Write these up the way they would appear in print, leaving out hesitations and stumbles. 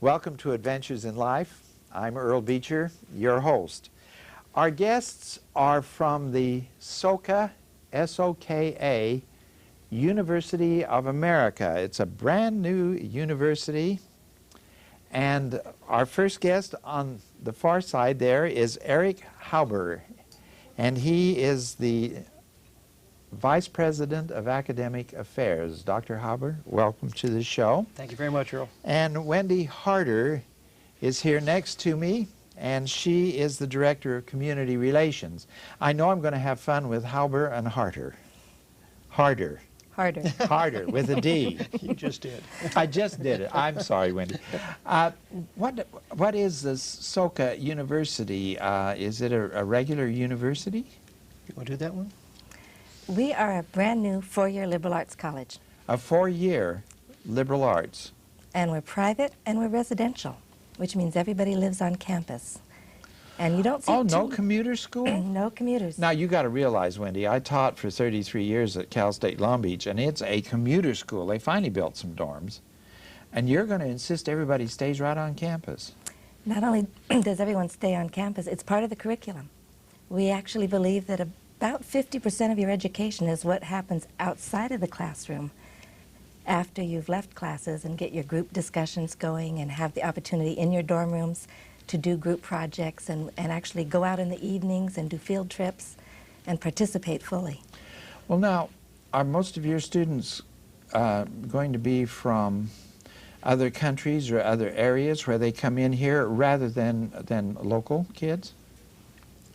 Welcome to Adventures in Life. I'm Earl Beecher, your host. Our guests are from the Soka, S-O-K-A, University of America. It's a brand new university. And our first guest on the far side there is Eric Hauber. And he is the Vice President of Academic Affairs. Dr. Hauber, welcome to the show. Thank you very much, Earl. And Wendy Harder is here next to me, and she is the Director of Community Relations. I know I'm going to have fun with Hauber and Harder. Harder. Harder. Harder, with a D. You just did. I just did it. I'm sorry, Wendy. What is the Soka University? Is it a regular university? You want to do that one? We are a brand new four-year liberal arts college. A four-year liberal arts. And we're private and we're residential, which means everybody lives on campus. And you don't see no commuter school? No commuters. Now, you got to realize, Wendy, I taught for 33 years at Cal State Long Beach, and it's a commuter school. They finally built some dorms. And you're going to insist everybody stays right on campus. Not only does everyone stay on campus, it's part of the curriculum. We actually believe that about 50% of your education is what happens outside of the classroom after you've left classes and get your group discussions going and have the opportunity in your dorm rooms to do group projects and actually go out in the evenings and do field trips and participate fully. Well, now, are most of your students going to be from other countries or other areas where they come in here rather than local kids?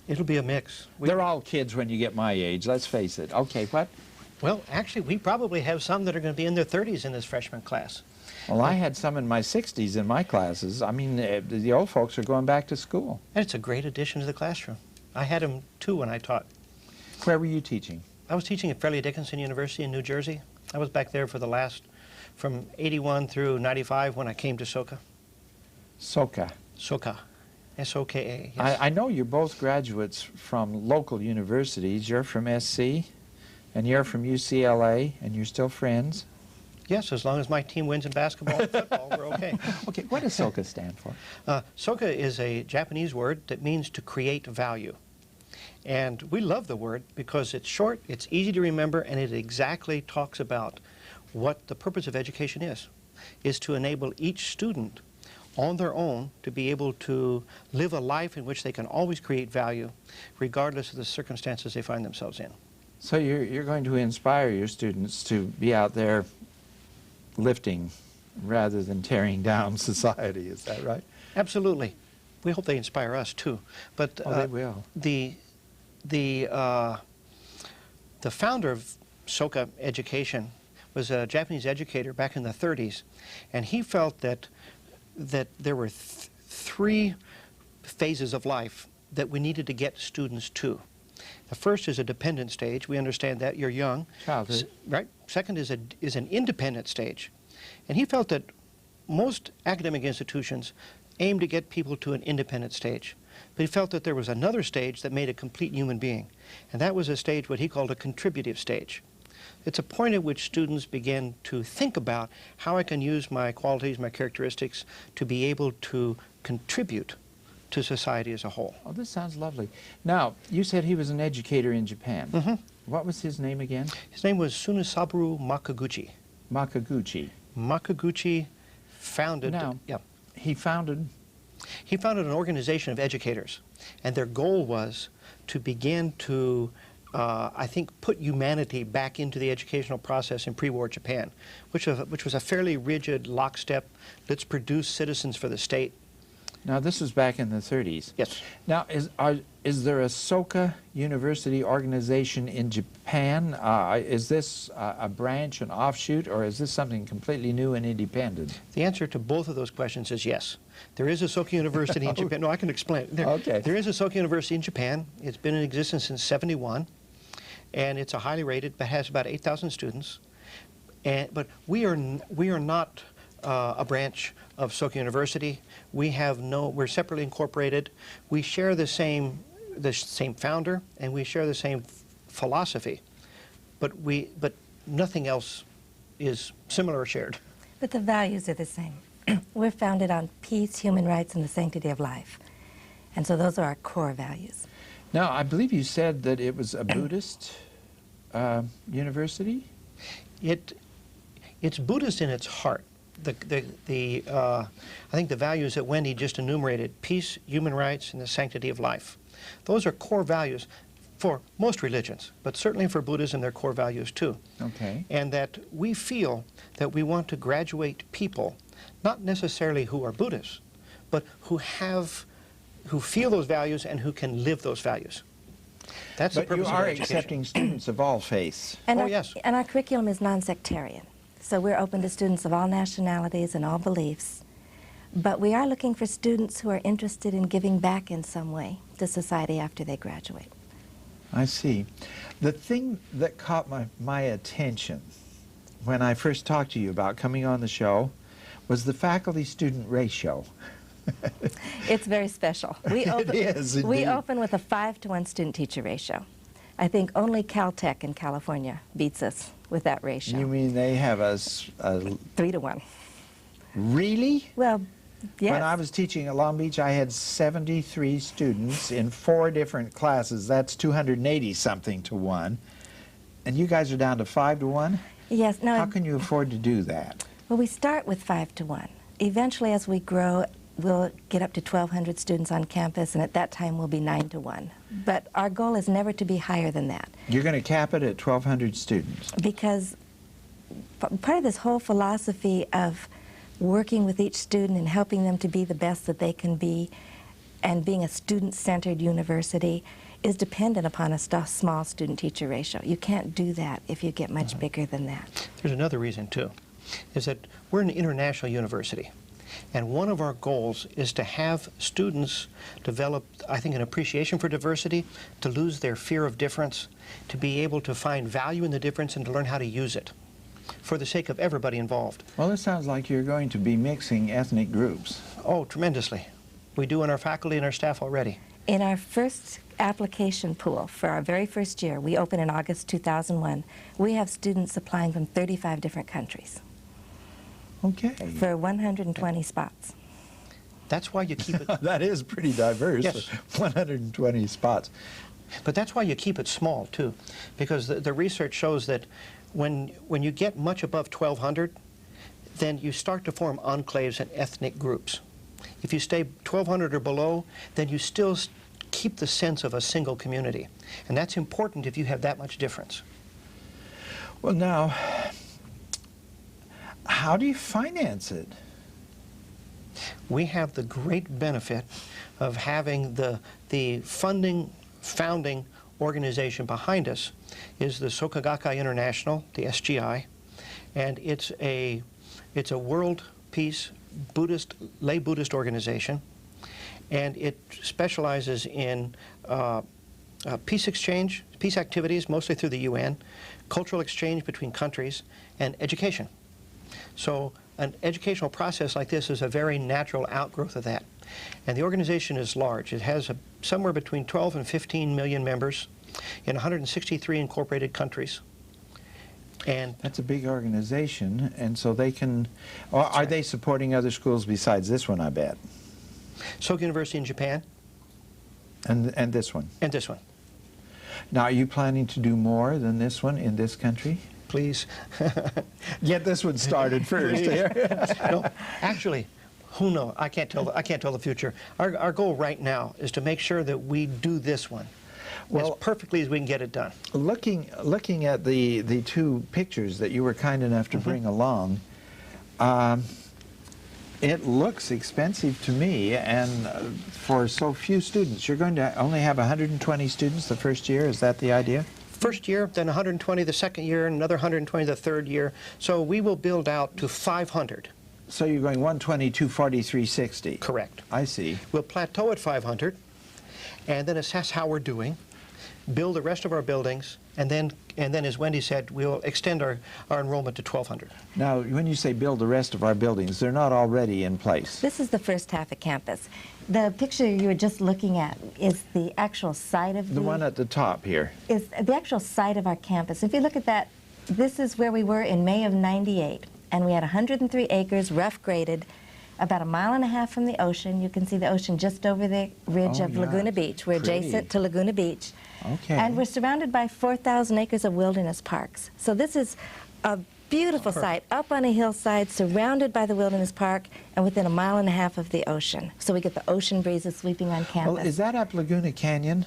It'll be a mix. They're all kids when you get my age, let's face it. Okay, what? Well, actually, we probably have some that are going to be in their 30s in this freshman class. Well, I had some in my 60s in my classes. I mean, the old folks are going back to school. And it's a great addition to the classroom. I had them, too, when I taught. Where were you teaching? I was teaching at Fairleigh Dickinson University in New Jersey. I was back there for the last, from 81 through 95 when I came to Soka. Soka. Soka. S-O-K-A, yes. I know you're both graduates from local universities. You're from SC, and you're from UCLA, and you're still friends. Yes, as long as my team wins in basketball and football, we're okay. Okay, what does Soka stand for? Soka is a Japanese word that means to create value. And we love the word because it's short, it's easy to remember, and it exactly talks about what the purpose of education is to enable each student on their own to be able to live a life in which they can always create value, regardless of the circumstances they find themselves in. So you're going to inspire your students to be out there lifting rather than tearing down society, is that right? Absolutely. We hope they inspire us too. But they will. The founder of Soka Education was a Japanese educator back in the 30s, and he felt that there were three phases of life that we needed to get students to. The first is a dependent stage. We understand that. You're young. Childhood. Right. Second is an independent stage. And he felt that most academic institutions aim to get people to an independent stage. But he felt that there was another stage that made a complete human being. And that was a stage what he called a contributive stage. It's a point at which students begin to think about how I can use my qualities, my characteristics, to be able to contribute to society as a whole. Oh, this sounds lovely. Now, you said he was an educator in Japan. Mm-hmm. What was his name again? His name was Tsunosabu Makaguchi. Makaguchi. Makaguchi founded... Now, yeah. He founded an organization of educators, and their goal was to begin to I think, put humanity back into the educational process in pre-war Japan, which was a fairly rigid lockstep, let's produce citizens for the state. Now, this was back in the 30s. Yes. Now, is there a Soka University organization in Japan? Is this a branch, an offshoot, or is this something completely new and independent? The answer to both of those questions is yes. There is a Soka University in Japan. No, I can explain. Okay. There is a Soka University in Japan. It's been in existence since '71, and it's a highly rated, but has about 8,000 students. But we are not a branch of Soka University. We're separately incorporated. We share the same founder, and we share the same philosophy, but nothing else is similar or shared. But the values are the same. We're founded on peace, human rights, and the sanctity of life. And so those are our core values. Now, I believe you said that it was a Buddhist university? It's Buddhist in its heart. I think the values that Wendy just enumerated, peace, human rights, and the sanctity of life, those are core values for most religions, but certainly for Buddhism, they're core values too. Okay. And that we feel that we want to graduate people, not necessarily who are Buddhists, but who feel those values and who can live those values. That's the But purpose you of are our education. accepting students of all faiths. And Oh, yes. And our curriculum is non-sectarian. So we're open to students of all nationalities and all beliefs. But we are looking for students who are interested in giving back in some way to society after they graduate. I see. The thing that caught my attention when I first talked to you about coming on the show was the faculty-student ratio. It's very special. We open, It is, we indeed. open with a 5-to-1 student-teacher ratio. I think only Caltech in California beats us with that ratio. You mean they have a 3-to-1. really? Well, yes. When I was teaching at Long Beach, I had 73 students in 4 different classes. That's 280-something to 1. And you guys are down to 5-to-1? Yes. No, How can you afford to do that? well, we start with 5-to-1. Eventually, as we grow, we'll get up to 1,200 students on campus, and at that time, we'll be 9-to-1. But our goal is never to be higher than that, You're going to cap it at 1,200 students. because part of this whole philosophy of working with each student and helping them to be the best that they can be and being a student-centered university is dependent upon a small student-teacher ratio. You can't do that if you get much bigger than that. There's another reason too, is that we're an international university. And one of our goals is to have students develop, I think, an appreciation for diversity, to lose their fear of difference, to be able to find value in the difference and to learn how to use it for the sake of everybody involved. Well, it sounds like you're going to be mixing ethnic groups. Oh, tremendously. We do in our faculty and our staff already. In our first application pool for our very first year, we opened in August 2001, we have students applying from 35 different countries Okay. for 120 spots. That's why you keep it, That is pretty diverse. Yes. 120 spots. but that's why you keep it small too, because the research shows that when you get much above 1,200, then you start to form enclaves and ethnic groups. If you stay 1,200 or below, then you still keep the sense of a single community. And that's important if you have that much difference. Well, now, how do you finance it? We have the great benefit of having the founding organization behind us is the Soka Gakkai International, the SGI, and it's a world peace lay Buddhist organization, and it specializes in peace exchange, peace activities, mostly through the UN, cultural exchange between countries, and education. So an educational process like this is a very natural outgrowth of that. And the organization is large. It has somewhere between 12 and 15 million members in 163 incorporated countries. And That's a big organization, and so they can... Are they supporting other schools besides this one, I bet? Soka University in Japan, And this one? and this one. Now, are you planning to do more than this one in this country? Please. Get this one started first. No, actually, who knows? I can't tell the future. Our goal right now is to make sure that we do this one as perfectly as we can get it done. Looking at the 2 pictures that you were kind enough to bring along, it looks expensive to me, and for so few students. You're going to only have 120 students the first year, is that the idea? First year, then 120 the second year, and another 120 the third year. So we will build out to 500. So you're going 120, 240, 360. Correct. I see. We'll plateau at 500, and then assess how we're doing, build the rest of our buildings, and then as Wendy said, we'll extend our enrollment to 1,200. Now, when you say build the rest of our buildings, they're not already in place. This is the first half of campus. The picture you were just looking at is the actual site of The one at the top here. is the actual site of our campus. If you look at that, this is where we were in May of '98, and we had 103 acres, rough graded, about 1.5 miles from the ocean. You can see the ocean just over the ridge of yeah. Laguna Beach. We're Pretty. adjacent to Laguna Beach. Okay. And we're surrounded by 4,000 acres of wilderness parks. So this is a beautiful site up on a hillside, surrounded by the wilderness park, and within 1.5 miles of the ocean. So we get the ocean breezes sweeping on campus. Well, is that up Laguna Canyon?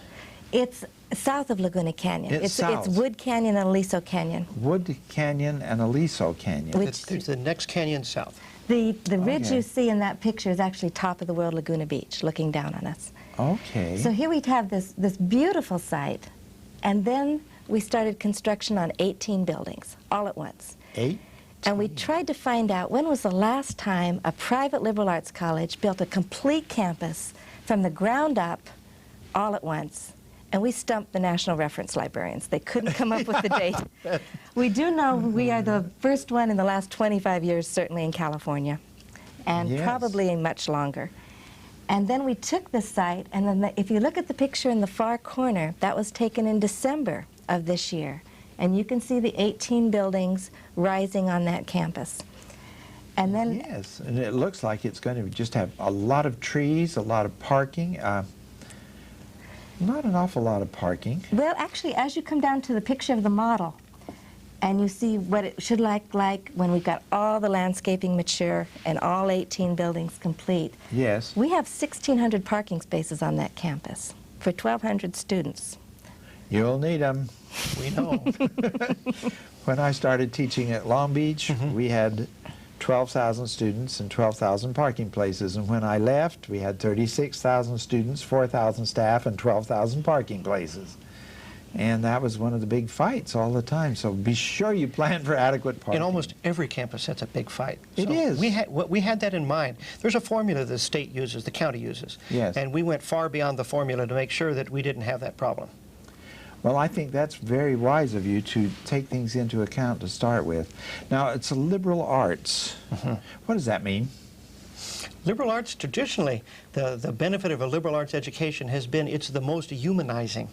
It's south of Laguna Canyon. It's south. It's Wood Canyon and Aliso Canyon. Wood Canyon and Aliso Canyon. Which- There's the next canyon south. The ridge Okay. you see in that picture is actually top of the world Laguna Beach, looking down on us. Okay. So here we have this beautiful site, and then we started construction on 18 buildings, all at once. 8? And we tried to find out when was the last time a private liberal arts college built a complete campus from the ground up, all at once. And we stumped the national reference librarians. They couldn't come up with the date. We do know we are the first one in the last 25 years, certainly in California, and Yes. probably much longer. And then we took the site, and then if you look at the picture in the far corner, that was taken in December of this year. And you can see the 18 buildings rising on that campus. And then Yes, and it looks like it's going to just have a lot of trees, a lot of parking. Not an awful lot of parking. well, actually, as you come down to the picture of the model, and you see what it should look like when we've got all the landscaping mature and all 18 buildings complete, Yes. we have 1,600 parking spaces on that campus for 1,200 students. You'll need them. We know. When I started teaching at Long Beach, Mm-hmm. we had 12,000 students and 12,000 parking places. And when I left, we had 36,000 students, 4,000 staff, and 12,000 parking places. And that was one of the big fights all the time. So be sure you plan for adequate parking. In almost every campus, that's a big fight. It is. We had that in mind. There's a formula the state uses, the county uses. Yes. And we went far beyond the formula to make sure that we didn't have that problem. Well, I think that's very wise of you to take things into account to start with. Now, it's a liberal arts. What does that mean? Liberal arts, traditionally, the benefit of a liberal arts education has been it's the most humanizing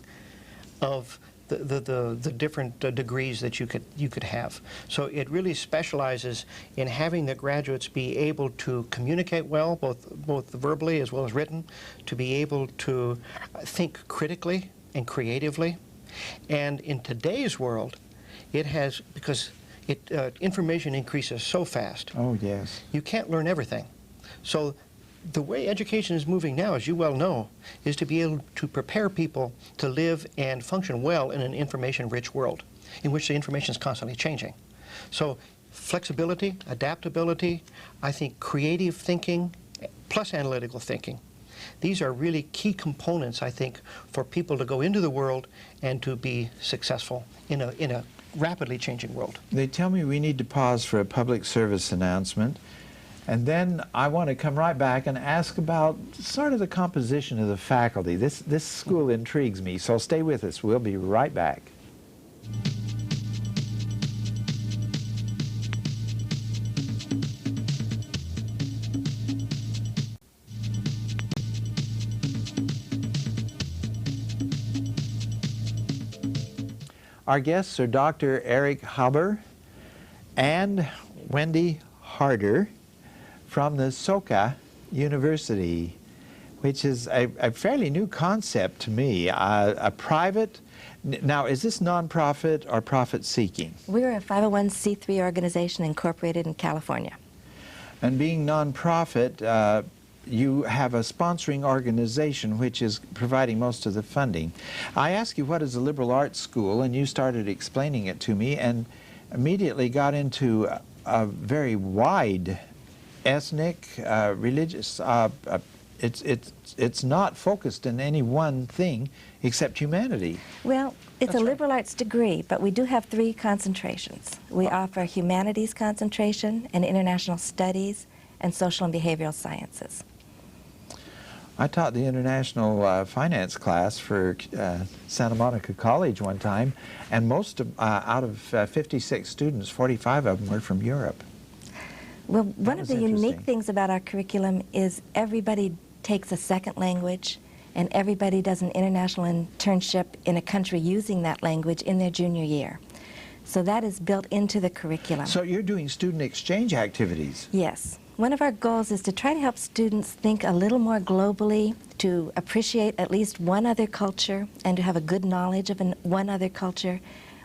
of the different degrees that you could have. So it really specializes in having the graduates be able to communicate well, both verbally as well as written, to be able to think critically and creatively. And in today's world, it has, because information increases so fast, Oh, yes. you can't learn everything. So the way education is moving now, as you well know, is to be able to prepare people to live and function well in an information-rich world in which the information is constantly changing. So flexibility, adaptability, I think creative thinking, plus analytical thinking. These are really key components, I think, for people to go into the world and to be successful in a rapidly changing world. They tell me we need to pause for a public service announcement, and then I want to come right back and ask about sort of the composition of the faculty. This school intrigues me, so stay with us. We'll be right back. Our guests are Dr. Eric Haber and Wendy Harder from the Soka University, which is a fairly new concept to me. A private, now is this nonprofit or profit-seeking? We're a 501c3 organization incorporated in California. And being nonprofit, you have a sponsoring organization which is providing most of the funding. I asked you what is a liberal arts school, and you started explaining it to me, and immediately got into a very wide ethnic, religious, it's not focused in any one thing except humanity. Well, it's That's a right. liberal arts degree, but we do have 3 concentrations. We offer humanities concentration and international studies and social and behavioral sciences. I taught the international finance class for Santa Monica College one time, and most of, out of 56 students, 45 of them were from Europe. Well, one of was the unique interesting. things about our curriculum is everybody takes a second language, and everybody does an international internship in a country using that language in their junior year. So that is built into the curriculum. So you're doing student exchange activities. Yes. One of our goals is to try to help students think a little more globally, to appreciate at least one other culture, and to have a good knowledge of one other culture,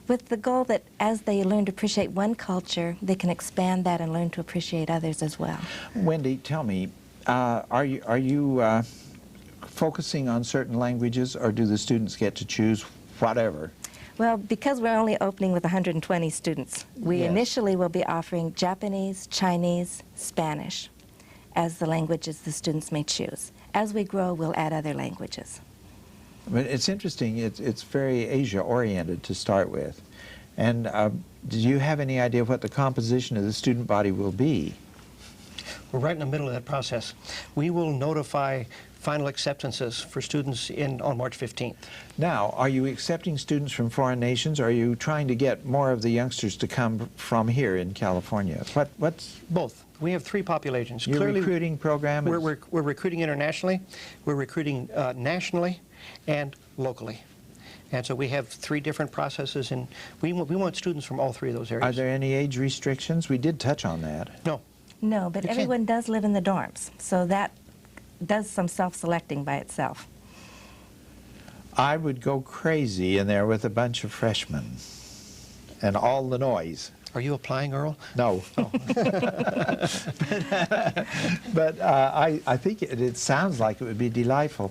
with the goal that as they learn to appreciate one culture, they can expand that and learn to appreciate others as well. Wendy, tell me, are you focusing on certain languages, or do the students get to choose whatever? Well, because we're only opening with 120 students, we Yes. initially will be offering Japanese, Chinese, Spanish as the languages the students may choose. As we grow, we'll add other languages. But it's interesting, it's very Asia-oriented to start with. And do you have any idea what the composition of the student body will be? We're right in the middle of that process. We will notify final acceptances for students on March 15th. Now, are you accepting students from foreign nations, or are you trying to get more of the youngsters to come from here in California? What's Both. We have three populations. your Clearly, recruiting program? we're recruiting internationally, we're recruiting nationally, and locally. And so we have three different processes, and we want students from all three of those areas. Are there any age restrictions? We did touch on that. No. No, but You can't. everyone does live in the dorms, so that does some self-selecting by itself. I would go crazy in there with a bunch of freshmen and all the noise. Are you applying, Earl? No. Oh. But I think it sounds like it would be delightful.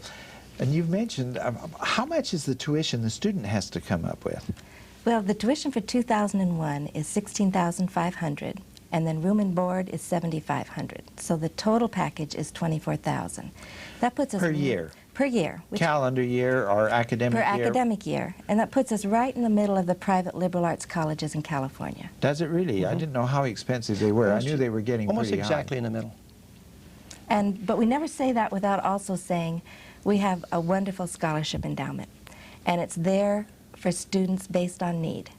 And you've mentioned, how much is the tuition the student has to come up with? Well, the tuition for 2001 is $16,500, and then room and board is $7,500. So the total package is $24,000. That puts us Per year? Per year. Which Calendar year or academic per year? academic year, and that puts us right in the middle of the private liberal arts colleges in California. Does it really? I didn't know how expensive they were. I knew they were getting Almost pretty exactly in the middle. But we never say that without also saying we have a wonderful scholarship endowment, and it's there for students based on need.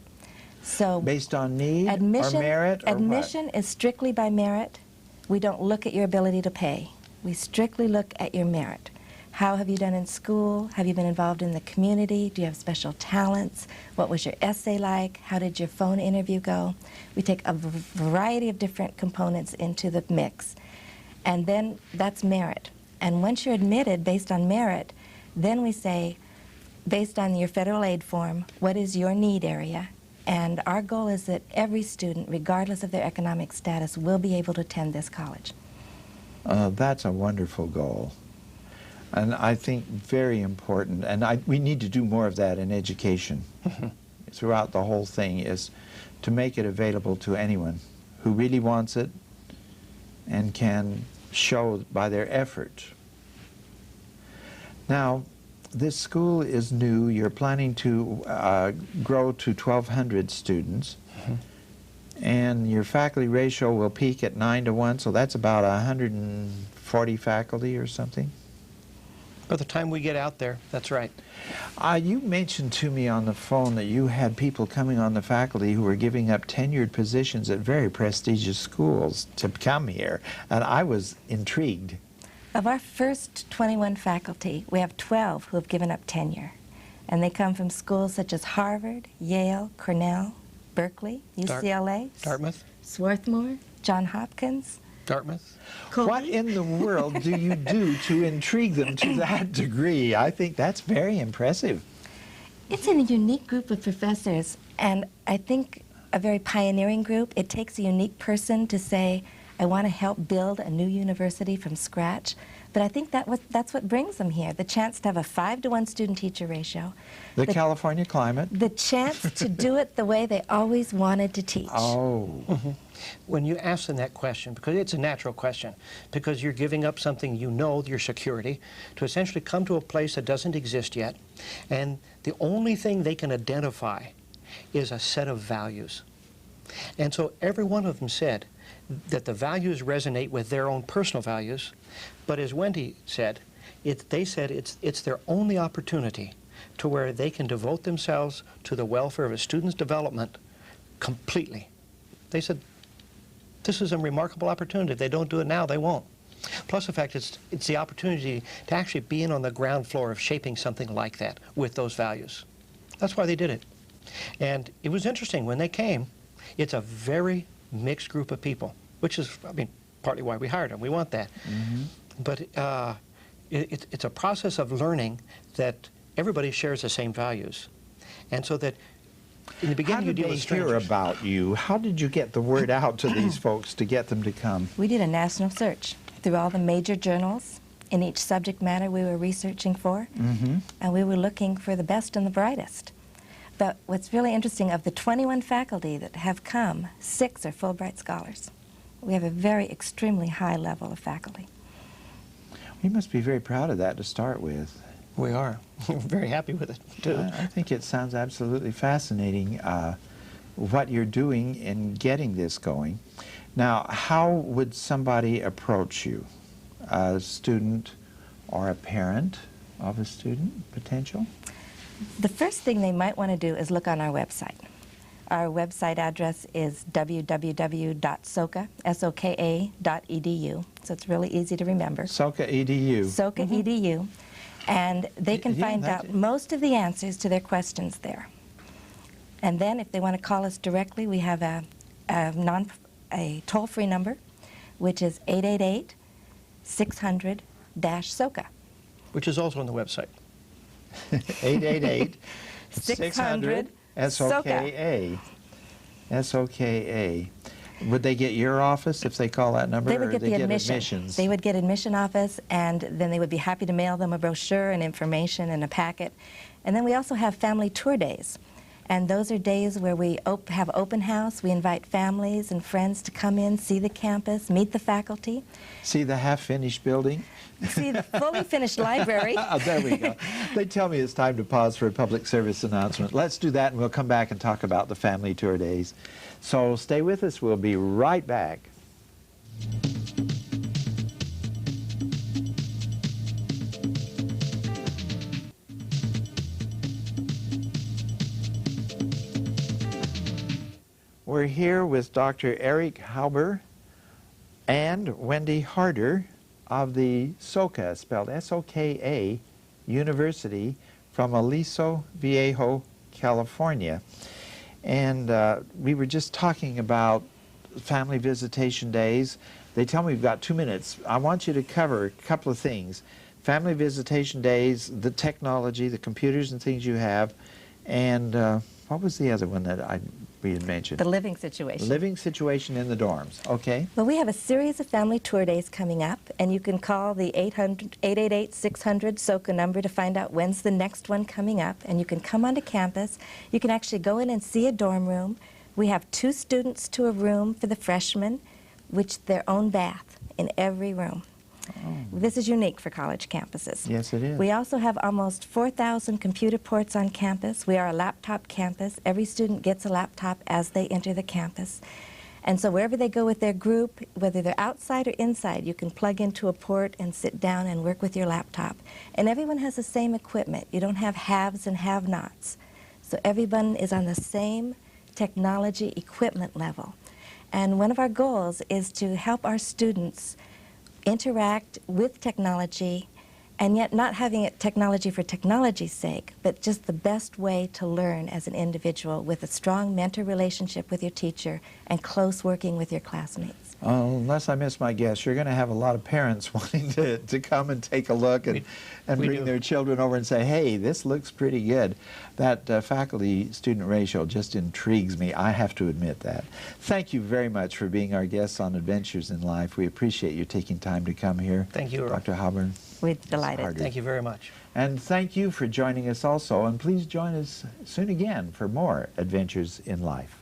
So Based on need admission, or merit or admission is strictly by merit. We don't look at your ability to pay. We strictly look at your merit. How have you done in school? Have you been involved in the community? Do you have special talents? What was your essay like? How did your phone interview go? We take a variety of different components into the mix, and then that's merit. And once you're admitted based on merit, then we say, based on your federal aid form, what is your need area? And our goal is that every student, regardless of their economic status, will be able to attend this college. That's a wonderful goal. And I think very important. And we need to do more of that in education throughout the whole thing, is to make it available to anyone who really wants it and can show by their effort. Now, this school is new. You're planning to grow to 1,200 students. And your faculty ratio will peak at 9-to-1, so that's about 140 faculty or something. By the time we get out there, that's right. You mentioned to me on the phone that you had people coming on the faculty who were giving up tenured positions at very prestigious schools to come here, and I was intrigued. Of our first 21 faculty, we have 12 who have given up tenure. And they come from schools such as Harvard, Yale, Cornell, Berkeley, UCLA, Dartmouth. Swarthmore, Johns Hopkins. Dartmouth. What in the world do you do to intrigue them to that degree? I think that's very impressive. It's a unique group of professors, and I think a very pioneering group. It takes a unique person to say, I want to help build a new university from scratch. But I think that's what brings them here, the chance to have a 5-to-1 student-teacher ratio. The California climate. The chance to do it the way they always wanted to teach. Oh. When you ask them that question, because it's a natural question, because you're giving up something you know, your security, to essentially come to a place that doesn't exist yet, and the only thing they can identify is a set of values. And so every one of them said that the values resonate with their own personal values, but as Wendy said, they said it's their only opportunity to where they can devote themselves to the welfare of a student's development completely. They said, this is a remarkable opportunity. If they don't do it now, they won't. Plus the fact it's the opportunity to actually be in on the ground floor of shaping something like that with those values. That's why they did it. And it was interesting when they came. It's a very mixed group of people, which is, I mean, partly why we hired him. We want that. But it's a process of learning that everybody shares the same values. And so that in the beginning you deal with strangers. How did they hear about you? How did you get the word out to these folks to get them to come? We did a national search through all the major journals in each subject matter we were researching for, and we were looking for the best and the brightest. But what's really interesting, of the 21 faculty that have come, 6 are Fulbright scholars. We have a very extremely high level of faculty. You must be very proud of that to start with. We are. We're very happy with it, too. I think it sounds absolutely fascinating what you're doing in getting this going. Now, how would somebody approach you? A student or a parent of a student, potential? The first thing they might want to do is look on our website. Our website address is www.soka.edu, so it's really easy to remember. Soka EDU. Soka EDU, and they can Yeah, find out most of the answers to their questions there. And then if they want to call us directly, we have a toll-free number, which is 888-600-SOCA. Which is also on the website. 888-600 SOKA. SOKA. Would they get your office if they call that number? They would or get they the get admission. admissions? They would get admission office, and then they would be happy to mail them a brochure and information and a packet. And then we also have family tour days. And those are days where we have open house. We invite families and friends to come in, see the campus, meet the faculty. See the half-finished building? See the fully finished library. There we go. They tell me it's time to pause for a public service announcement. Let's do that, and we'll come back and talk about the family tour days. So stay with us. We'll be right back. We're here with Dr. Eric Hauber and Wendy Harder of the Soka, spelled S-O-K-A, University from Aliso Viejo, California. And we were just talking about family visitation days. They tell me we've got 2 minutes. I want you to cover a couple of things. Family visitation days, the technology, the computers and things you have, and what was the other one that we had mentioned? The living situation. Living situation in the dorms. Okay. Well, we have a series of family tour days coming up, and you can call the 888-600-SOCA number to find out when's the next one coming up, and you can come onto campus. You can actually go in and see a dorm room. We have 2 students to a room for the freshmen, which their own bath in every room. Oh. This is unique for college campuses. Yes, it is. We also have almost 4,000 computer ports on campus. We are a laptop campus. Every student gets a laptop as they enter the campus. And so wherever they go with their group, whether they're outside or inside, you can plug into a port and sit down and work with your laptop. And everyone has the same equipment. You don't have haves and have-nots. So everyone is on the same technology equipment level. And one of our goals is to help our students interact with technology, and yet not having it technology for technology's sake, but just the best way to learn as an individual with a strong mentor relationship with your teacher and close working with your classmates. Unless I miss my guess, you're going to have a lot of parents wanting to come and take a look and bring their children over and say, hey, this looks pretty good. That faculty-student ratio just intrigues me. I have to admit that. Thank you very much for being our guests on Adventures in Life. We appreciate you taking time to come here. Thank you, Earl. Dr. Hauber. We're delighted. Thank you very much. And thank you for joining us also. And please join us soon again for more Adventures in Life.